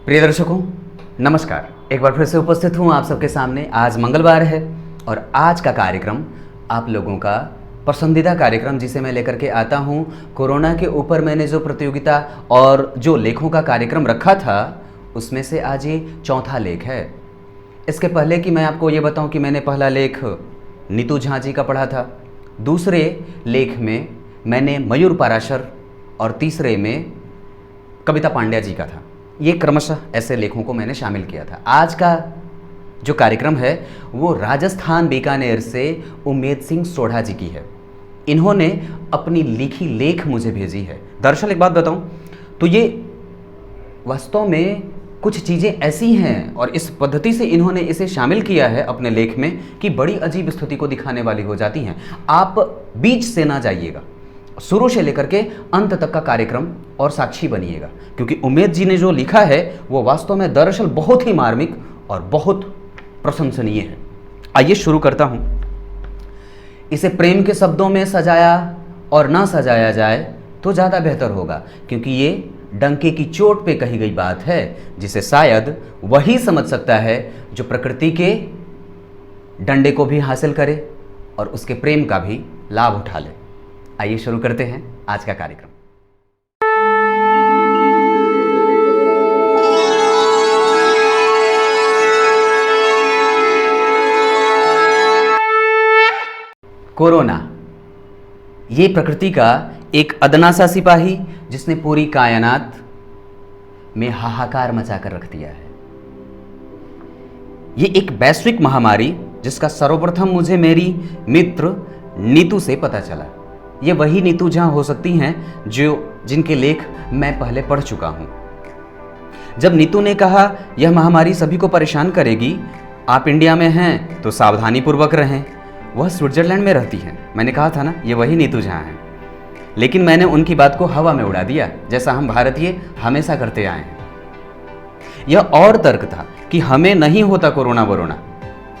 प्रिय दर्शकों, नमस्कार। एक बार फिर से उपस्थित हूँ आप सबके सामने। आज मंगलवार है और आज का कार्यक्रम आप लोगों का पसंदीदा कार्यक्रम जिसे मैं लेकर के आता हूँ। कोरोना के ऊपर मैंने जो प्रतियोगिता और जो लेखों का कार्यक्रम रखा था उसमें से आज ये चौथा लेख है। इसके पहले कि मैं आपको ये बताऊँ कि मैंने पहला लेख नीतू झा जी का पढ़ा था, दूसरे लेख में मैंने मयूर पाराशर और तीसरे में कविता पांड्या जी का था। ये क्रमशः ऐसे लेखों को मैंने शामिल किया था। आज का जो कार्यक्रम है वो राजस्थान बीकानेर से उम्मेद सिंह सोढ़ा जी की है। इन्होंने अपनी लिखी लेख मुझे भेजी है। दरअसल एक बात बताऊं तो ये वास्तव में कुछ चीज़ें ऐसी हैं और इस पद्धति से इन्होंने इसे शामिल किया है अपने लेख में कि बड़ी अजीब स्थिति को दिखाने वाली हो जाती हैं। आप बीच से ना जाइएगा, शुरू से लेकर के अंत तक का कार्यक्रम और साक्षी बनिएगा, क्योंकि उम्मेद जी ने जो लिखा है वो वास्तव में दरअसल बहुत ही मार्मिक और बहुत प्रशंसनीय है। आइए शुरू करता हूं। इसे प्रेम के शब्दों में सजाया और ना सजाया जाए तो ज़्यादा बेहतर होगा, क्योंकि ये डंके की चोट पे कही गई बात है जिसे शायद वही समझ सकता है जो प्रकृति के डंडे को भी हासिल करे और उसके प्रेम का भी लाभ उठा ले। आइए शुरू करते हैं आज का कार्यक्रम। कोरोना, ये प्रकृति का एक अदना सा सिपाही जिसने पूरी कायनात में हाहाकार मचाकर रख दिया है। ये एक वैश्विक महामारी जिसका सर्वप्रथम मुझे मेरी मित्र नीतू से पता चला। ये वही नीतू झा हो सकती हैं जिनके लेख मैं पहले पढ़ चुका हूं। जब नीतू ने कहा यह महामारी सभी को परेशान करेगी, आप इंडिया में हैं तो सावधानी पूर्वक रहें। वह स्विट्जरलैंड में रहती हैं। मैंने कहा था ना, ये वही नीतू झा हैं। लेकिन मैंने उनकी बात को हवा में उड़ा दिया, जैसा हम भारतीय हमेशा करते आए हैं। यह और तर्क था कि हमें नहीं होता कोरोना वोरोना।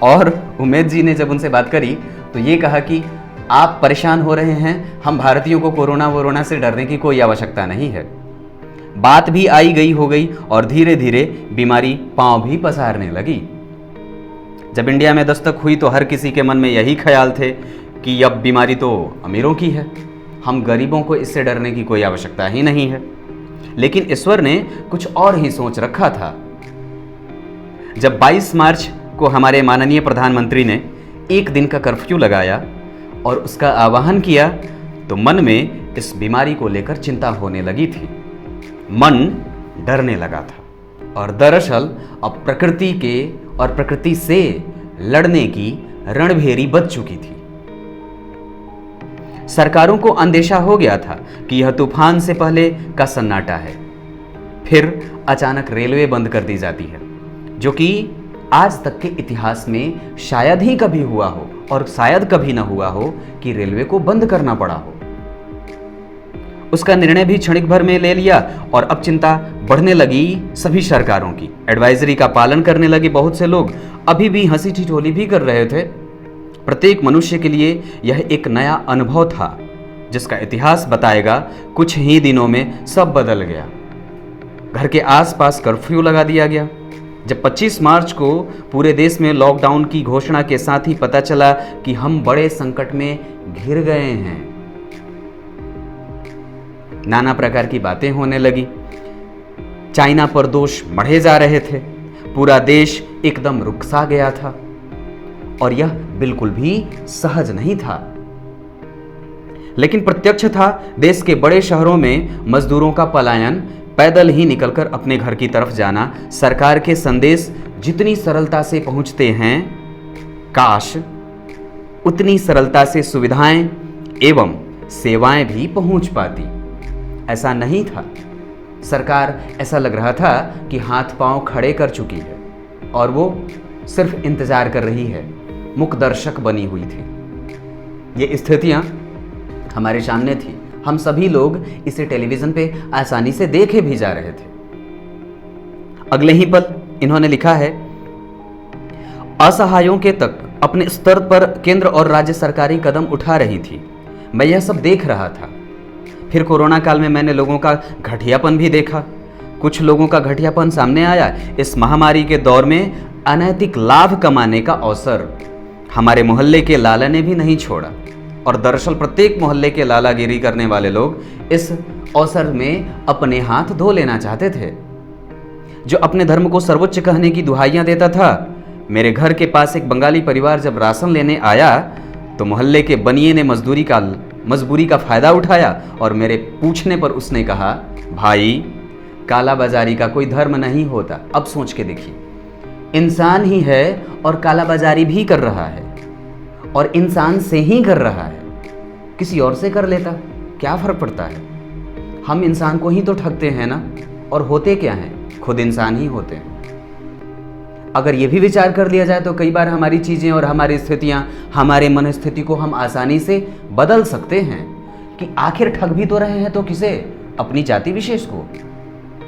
और उम्मेद जी ने जब उनसे बात करी तो ये कहा कि आप परेशान हो रहे हैं, हम भारतीयों को कोरोना वोरोना से डरने की कोई आवश्यकता नहीं है। बात भी आई गई हो गई और धीरे धीरे बीमारी पांव भी पसारने लगी। जब इंडिया में दस्तक हुई तो हर किसी के मन में यही ख्याल थे कि अब बीमारी तो अमीरों की है, हम गरीबों को इससे डरने की कोई आवश्यकता ही नहीं है। लेकिन ईश्वर ने कुछ और ही सोच रखा था। जब 22 मार्च को हमारे माननीय प्रधानमंत्री ने एक दिन का कर्फ्यू लगाया और उसका आह्वान किया तो मन में इस बीमारी को लेकर चिंता होने लगी थी। मन डरने लगा था और दरअसल अब प्रकृति के और प्रकृति से लड़ने की रणभेरी बज चुकी थी। सरकारों को अंदेशा हो गया था कि यह तूफान से पहले का सन्नाटा है। फिर अचानक रेलवे बंद कर दी जाती है, जो कि आज तक के इतिहास में शायद ही कभी हुआ हो और शायद कभी ना हुआ हो कि रेलवे को बंद करना पड़ा हो। उसका निर्णय भी क्षणिक भर में ले लिया और अब चिंता बढ़ने लगी सभी सरकारों की। एडवाइजरी का पालन करने लगे बहुत से लोग। अभी भी हंसी ठिठोली भी कर रहे थे। प्रत्येक मनुष्य के लिए यह एक नया अनुभव था जिसका इतिहास बताएगा कुछ ही दिनों में सब बदल गया। घर के आसपास कर्फ्यू लगा दिया गया। जब 25 मार्च को पूरे देश में लॉकडाउन की घोषणा के साथ ही पता चला कि हम बड़े संकट में घिर गए हैं। नाना प्रकार की बातें होने लगी। चाइना पर दोष मढ़े जा रहे थे। पूरा देश एकदम रुकसा गया था और यह बिल्कुल भी सहज नहीं था। लेकिन प्रत्यक्ष था देश के बड़े शहरों में मजदूरों का पलायन, पैदल ही निकलकर अपने घर की तरफ जाना। सरकार के संदेश जितनी सरलता से पहुंचते हैं, काश उतनी सरलता से सुविधाएं एवं सेवाएं भी पहुंच पाती। ऐसा नहीं था। सरकार ऐसा लग रहा था कि हाथ पांव खड़े कर चुकी है और वो सिर्फ इंतजार कर रही है, मूक दर्शक बनी हुई थी। ये स्थितियां हमारे सामने थी। हम सभी लोग इसे टेलीविजन पे आसानी से देखे भी जा रहे थे। अगले ही पल इन्होंने लिखा है, असहायों के तक अपने स्तर पर केंद्र और राज्य सरकारें कदम उठा रही थी। मैं यह सब देख रहा था। फिर कोरोना काल में मैंने लोगों का घटियापन भी देखा। कुछ लोगों का घटियापन सामने आया। इस महामारी के दौर में अनैतिक लाभ कमाने का अवसर हमारे मोहल्ले के लाला ने भी नहीं छोड़ा, और दरअसल प्रत्येक मोहल्ले के लालागिरी करने वाले लोग इस अवसर में अपने हाथ धो लेना चाहते थे। जो अपने धर्म को सर्वोच्च कहने की दुहाइयां देता था। मेरे घर के पास एक बंगाली परिवार जब राशन लेने आया तो मोहल्ले के बनिए ने मजबूरी का फायदा उठाया और मेरे पूछने पर उसने कहा, भाई काला बाजारी का कोई धर्म नहीं होता। अब सोच के देखिए, इंसान ही है और काला बाजारी भी कर रहा है, और इंसान से ही कर रहा है, किसी और से कर लेता क्या फर्क पड़ता है। हम इंसान को ही तो ठगते हैं ना, और होते क्या हैं, खुद इंसान ही होते हैं। अगर ये भी विचार कर लिया जाए तो कई बार हमारी चीजें और हमारी स्थितियां, हमारे मनस्थिति को हम आसानी से बदल सकते हैं कि आखिर ठग भी तो रहे हैं तो किसे, अपनी जाति विशेष को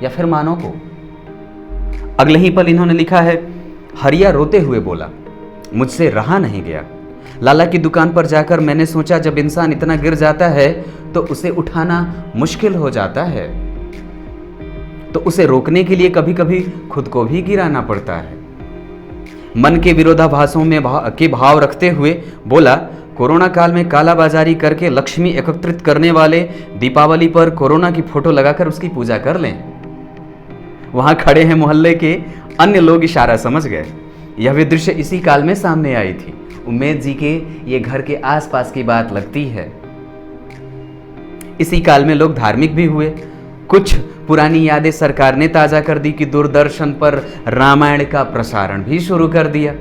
या फिर मानव को। अगले ही पल इन्होंने लिखा है, हरिया रोते हुए बोला, मुझसे रहा नहीं गया। लाला की दुकान पर जाकर मैंने सोचा जब इंसान इतना गिर जाता है तो उसे उठाना मुश्किल हो जाता है, तो उसे रोकने के लिए कभी कभी खुद को भी गिराना पड़ता है। मन के विरोधाभासों में के भाव रखते हुए बोला, कोरोना काल में कालाबाजारी करके लक्ष्मी एकत्रित करने वाले दीपावली पर कोरोना की फोटो लगाकर उसकी पूजा कर लें। वहां खड़े हैं मोहल्ले के अन्य लोग इशारा समझ गए। यह भी दृश्य इसी काल में सामने आई थी। उम्मेद जी के ये घर के आसपास की बात लगती है। इसी काल में लोग धार्मिक भी हुए। कुछ पुरानी यादें सरकार ने ताजा कर दी कि दूरदर्शन पर रामायण का प्रसारण भी शुरू कर दिया,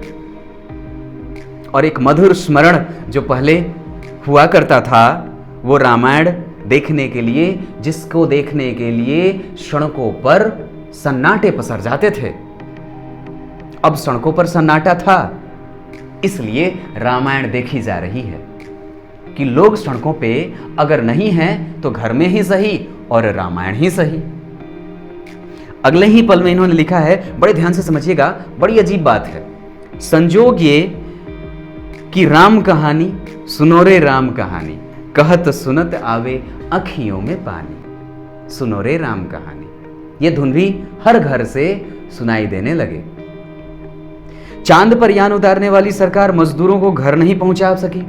और एक मधुर स्मरण जो पहले हुआ करता था वो रामायण देखने के लिए, जिसको देखने के लिए सड़कों पर सन्नाटे पसर जाते थे। अब सड़कों पर सन्नाटा था, इसलिए रामायण देखी जा रही है कि लोग सड़कों पे अगर नहीं हैं तो घर में ही सही और रामायण ही सही। अगले ही पल में इन्होंने लिखा है, बड़े ध्यान से समझिएगा, बड़ी अजीब बात है। संजोग ये कि राम कहानी सुनो रे राम कहानी, कहत सुनत आवे अखियों में पानी। सुनो रे राम कहानी, ये धुन भी हर घर से सुनाई देने लगे। चांद पर यान उतारने वाली सरकार मजदूरों को घर नहीं पहुंचा सकी,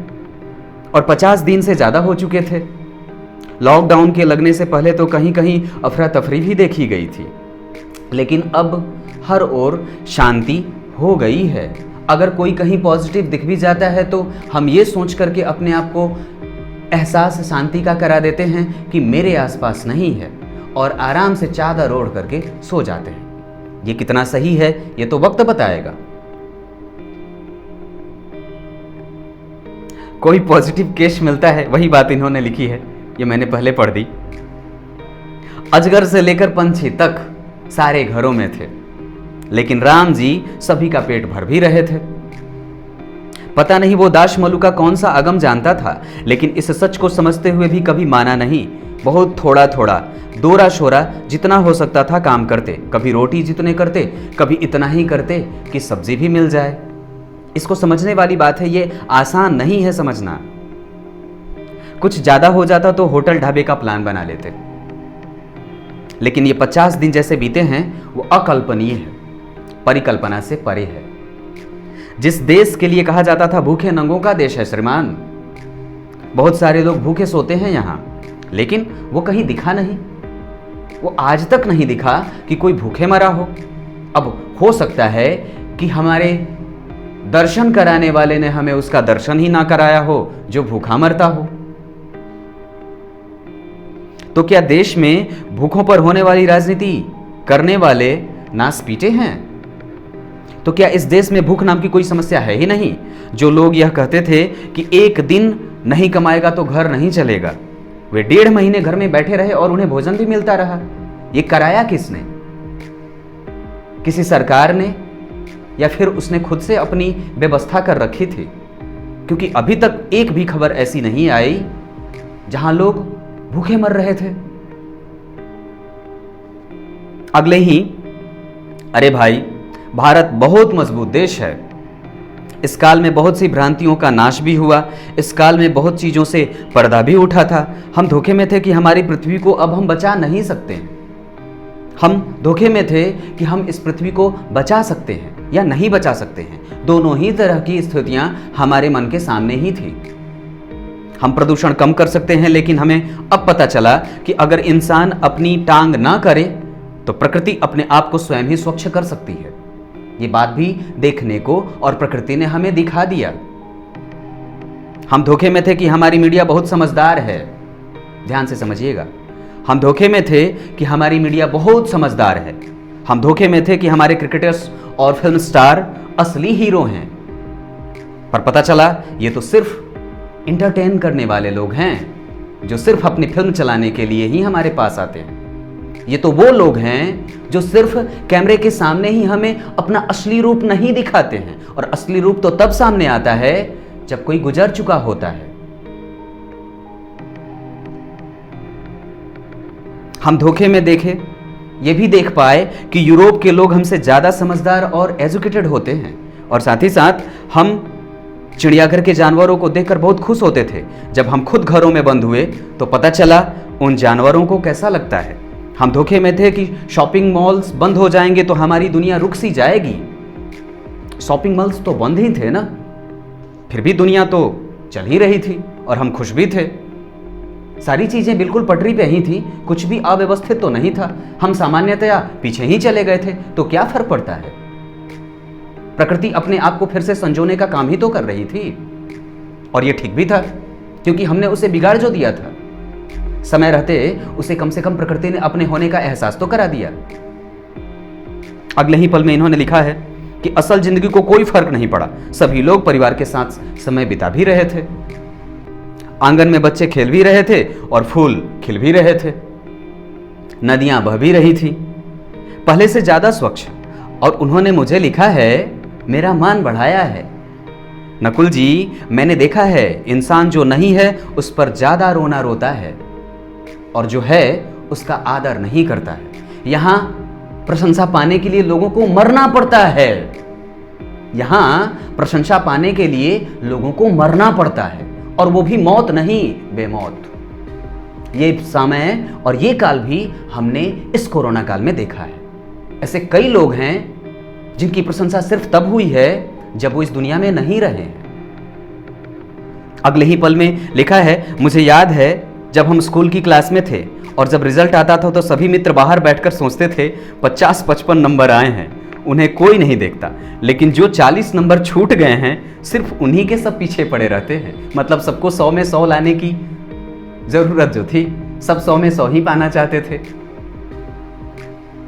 और 50 दिन से ज्यादा हो चुके थे। लॉकडाउन के लगने से पहले तो कहीं कहीं अफरा तफरी भी देखी गई थी, लेकिन अब हर ओर शांति हो गई है। अगर कोई कहीं पॉजिटिव दिख भी जाता है तो हम ये सोच करके अपने आप को एहसास शांति का करा देते हैं कि मेरे आसपास नहीं है, और आराम से चादर ओढ़ करके सो जाते हैं। ये कितना सही है ये तो वक्त बताएगा। कोई पॉजिटिव केस मिलता है, वही बात इन्होंने लिखी है, ये मैंने पहले पढ़ दी। अजगर से लेकर पंछी तक सारे घरों में थे, लेकिन राम जी सभी का पेट भर भी रहे थे। पता नहीं वो दाशमलू का कौन सा अगम जानता था, लेकिन इस सच को समझते हुए भी कभी माना नहीं। बहुत थोड़ा थोड़ा दोरा शोरा जितना हो सकता था काम करते। कभी रोटी जितने करते, कभी इतना ही करते कि सब्जी भी मिल जाए। इसको समझने वाली बात है, ये आसान नहीं है समझना। कुछ ज्यादा हो जाता तो होटल ढाबे का प्लान बना लेते, लेकिन ये 50 दिन जैसे बीते हैं वो अकल्पनीय है, परिकल्पना से परे है। जिस देश के लिए कहा जाता था भूखे नंगों का देश है श्रीमान, बहुत सारे लोग भूखे सोते हैं यहां, लेकिन वो कहीं दिखा नहीं। वो आज तक नहीं दिखा कि कोई भूखे मरा हो। अब हो सकता है कि हमारे दर्शन कराने वाले ने हमें उसका दर्शन ही ना कराया हो जो भूखा मरता हो। तो क्या देश में भूखों पर होने वाली राजनीति करने वाले नास पीटे हैं? तो क्या इस देश में भूख नाम की कोई समस्या है ही नहीं? जो लोग यह कहते थे कि एक दिन नहीं कमाएगा तो घर नहीं चलेगा, वे 1.5 महीने घर में बैठे रहे और उन्हें भोजन भी मिलता रहा। ये कराया किसने? किसी सरकार ने, या फिर उसने खुद से अपनी व्यवस्था कर रखी थी? क्योंकि अभी तक एक भी खबर ऐसी नहीं आई जहां लोग भूखे मर रहे थे। अगले ही, अरे भाई, भारत बहुत मजबूत देश है। इस काल में बहुत सी भ्रांतियों का नाश भी हुआ। इस काल में बहुत चीजों से पर्दा भी उठा था। हम धोखे में थे कि हमारी पृथ्वी को अब हम बचा नहीं सकते। हम धोखे में थे कि हम इस पृथ्वी को बचा सकते हैं या नहीं बचा सकते हैं। दोनों ही तरह की स्थितियां हमारे मन के सामने ही थी। हम प्रदूषण कम कर सकते हैं, लेकिन हमें अब पता चला कि अगर इंसान अपनी टांग ना करे तो प्रकृति अपने आप को स्वयं ही स्वच्छ कर सकती है। ये बात भी देखने को और प्रकृति ने हमें दिखा दिया। हम धोखे में थे कि हमारी मीडिया बहुत समझदार है। ध्यान से समझिएगा, हम धोखे में थे कि हमारी मीडिया बहुत समझदार है। हम धोखे में थे कि हमारे क्रिकेटर्स और फिल्म स्टार असली हीरो हैं। पर पता चला ये तो सिर्फ इंटरटेन करने वाले लोग हैं, जो सिर्फ अपनी फिल्म चलाने के लिए ही हमारे पास आते हैं। ये तो वो लोग हैं जो सिर्फ कैमरे के सामने ही हमें अपना असली रूप नहीं दिखाते हैं, और असली रूप तो तब सामने आता है जब कोई गुजर चुका होता है। हम धोखे में देखे, ये भी देख पाए कि यूरोप के लोग हमसे ज्यादा समझदार और एजुकेटेड होते हैं, और साथ ही साथ हम चिड़ियाघर के जानवरों को देखकर बहुत खुश होते थे। जब हम खुद घरों में बंद हुए तो पता चला उन जानवरों को कैसा लगता है। हम धोखे में थे कि शॉपिंग मॉल्स बंद हो जाएंगे तो हमारी दुनिया रुक सी जाएगी। शॉपिंग मॉल्स तो बंद ही थे ना, फिर भी दुनिया तो चल ही रही थी और हम खुश भी थे। सारी चीजें बिल्कुल पटरी पे ही थी, कुछ भी अव्यवस्थित तो नहीं था। हम सामान्यतया पीछे ही चले गए थे, तो क्या फर्क पड़ता है। प्रकृति अपने आप को फिर से संजोने का काम ही तो कर रही थी, और ये ठीक भी था, क्योंकि हमने उसे बिगाड़ जो दिया था। समय रहते उसे कम से कम प्रकृति ने अपने होने का एहसास तो करा दिया। अगले ही पल में इन्होंने लिखा है कि असल जिंदगी को कोई फर्क नहीं पड़ा। सभी लोग परिवार के साथ समय बिता भी रहे थे, आंगन में बच्चे खेल भी रहे थे और फूल खिल भी रहे थे, नदियां बह भी रही थी, पहले से ज्यादा स्वच्छ। और उन्होंने मुझे लिखा है, मेरा मान बढ़ाया है। नकुल जी, मैंने देखा है इंसान जो नहीं है उस पर ज्यादा रोना रोता है, और जो है उसका आदर नहीं करता है। यहां प्रशंसा पाने के लिए लोगों को मरना पड़ता है। यहां प्रशंसा पाने के लिए लोगों को मरना पड़ता है, और वो भी मौत नहीं, बेमौत। ये समय और ये काल भी हमने इस कोरोना काल में देखा है। ऐसे कई लोग हैं जिनकी प्रशंसा सिर्फ तब हुई है जब वो इस दुनिया में नहीं रहे हैं। अगले ही पल में लिखा है, मुझे याद है जब हम स्कूल की क्लास में थे और जब रिजल्ट आता था तो सभी मित्र बाहर बैठकर सोचते थे 50-55 नंबर आए हैं, उन्हें कोई नहीं देखता, लेकिन जो 40 नंबर छूट गए हैं सिर्फ उन्हीं के सब पीछे पड़े रहते हैं। मतलब सबको 100 में 100 लाने की जरूरत जो थी, सब 100 में 100 ही पाना चाहते थे।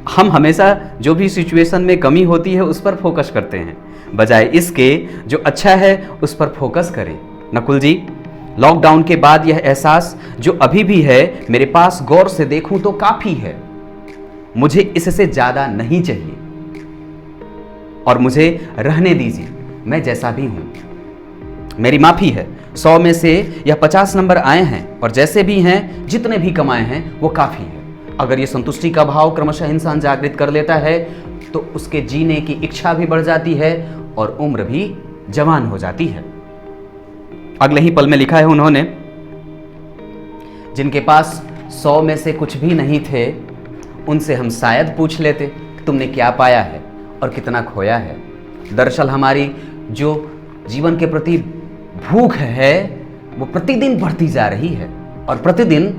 हम हमेशा जो भी सिचुएशन में कमी होती है उस पर फोकस करते हैं, बजाय इसके जो अच्छा है उस पर फोकस करें। नकुल जी, लॉकडाउन के बाद यह एहसास जो अभी भी है, मेरे पास गौर से देखूं तो काफी है। मुझे इससे ज्यादा नहीं चाहिए, और मुझे रहने दीजिए मैं जैसा भी हूं। मेरी माफी है, 100 में से यह 50 नंबर आए हैं, और जैसे भी हैं, जितने भी कमाए हैं वो काफी है। अगर ये संतुष्टि का भाव क्रमशः इंसान जागृत कर लेता है तो उसके जीने की इच्छा भी बढ़ जाती है और उम्र भी जवान हो जाती है। अगले ही पल में लिखा है उन्होंने, जिनके पास 100 में से कुछ भी नहीं थे उनसे हम शायद पूछ लेते कि तुमने क्या पाया है और कितना खोया है। दरअसल हमारी जो जीवन के प्रति भूख है वो प्रतिदिन बढ़ती जा रही है और प्रतिदिन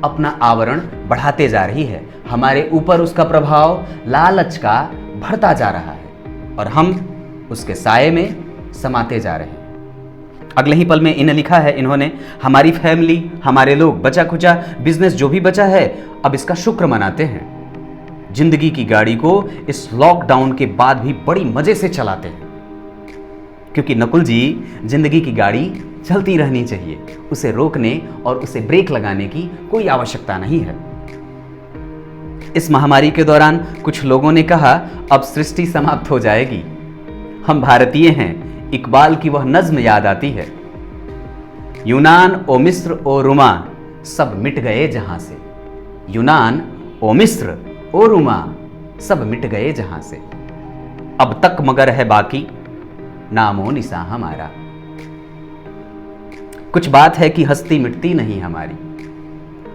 अपना आवरण बढ़ाते जा रही है। हमारे ऊपर उसका प्रभाव लालच का बढ़ता जा रहा है और हम उसके साये में समाते जा रहे हैं। अगले ही पल में इन्हें लिखा है इन्होंने, हमारी फैमिली, हमारे लोग, बचा खुचा बिजनेस जो भी बचा है अब इसका शुक्र मनाते हैं। जिंदगी की गाड़ी को इस लॉकडाउन के बाद भी बड़ी मजे से चलाते हैं, क्योंकि नकुल जी, जिंदगी की गाड़ी चलती रहनी चाहिए, उसे रोकने और उसे ब्रेक लगाने की कोई आवश्यकता नहीं है। इस महामारी के दौरान कुछ लोगों ने कहा अब सृष्टि समाप्त हो जाएगी। हम भारतीय हैं, इकबाल की वह नज्म याद आती है, यूनान ओ मिस्र ओ रुमा सब मिट गए जहां से। यूनान ओ मिस्र ओ रुमा सब मिट गए जहां से, अब तक मगर है बाकी नामो निशा हमारा। कुछ बात है कि हस्ती मिटती नहीं हमारी।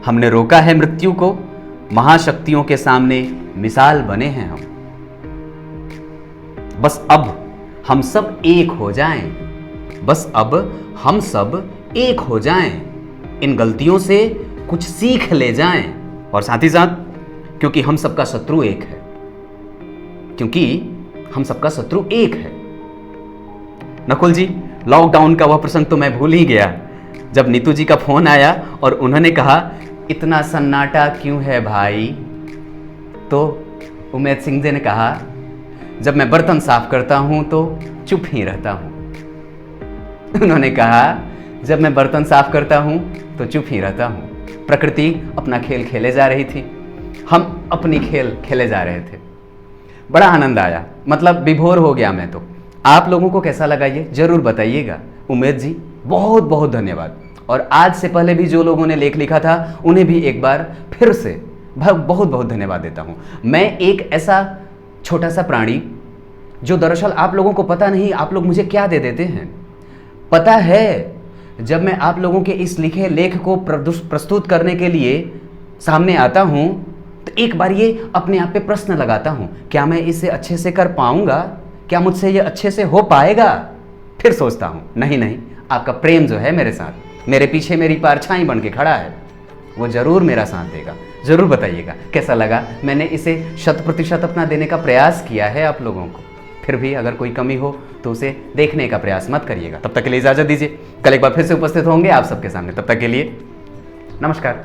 हमने रोका है मृत्यु को महाशक्तियों के सामने मिसाल बने हैं हम। बस अब हम सब एक हो जाएं, बस अब हम सब एक हो जाएं, इन गलतियों से कुछ सीख ले जाएं, और साथ ही साथ क्योंकि हम सबका शत्रु एक है, क्योंकि हम सबका शत्रु एक है। नकुल जी, लॉकडाउन का वह प्रसंग तो मैं भूल ही गया, जब नीतू जी का फोन आया और उन्होंने कहा इतना सन्नाटा क्यों है भाई, तो उमेद सिंह जी ने कहा जब मैं बर्तन साफ करता हूं तो चुप ही रहता हूं। उन्होंने कहा जब मैं बर्तन साफ करता हूं तो चुप ही रहता हूं। प्रकृति अपना खेल खेले जा रही थी, हम अपनी खेल खेले जा रहे थे। बड़ा आनंद आया, मतलब विभोर हो गया मैं तो। आप लोगों को कैसा लगा ये जरूर बताइएगा। उमेद जी बहुत बहुत धन्यवाद। और आज से पहले भी जो लोगों ने लेख लिखा था उन्हें भी एक बार फिर से बहुत बहुत धन्यवाद देता हूं। मैं एक ऐसा छोटा सा प्राणी जो दरअसल आप लोगों को पता नहीं आप लोग मुझे क्या दे देते हैं। पता है, जब मैं आप लोगों के इस लिखे लेख को प्रस्तुत करने के लिए सामने आता हूं तो एक बार ये अपने आप पे प्रश्न लगाता हूं, क्या मैं इसे अच्छे से कर पाऊंगा, क्या मुझसे ये अच्छे से हो पाएगा। फिर सोचता हूं नहीं, आपका प्रेम जो है मेरे साथ, मेरे पीछे मेरी परछाई बन के खड़ा है, वो जरूर मेरा साथ देगा। जरूर बताइएगा कैसा लगा। मैंने इसे 100% अपना देने का प्रयास किया है आप लोगों को। फिर भी अगर कोई कमी हो तो उसे देखने का प्रयास मत करिएगा। तब तक के लिए इजाजत दीजिए, कल एक बार फिर से उपस्थित होंगे आप सबके सामने। तब तक के लिए नमस्कार।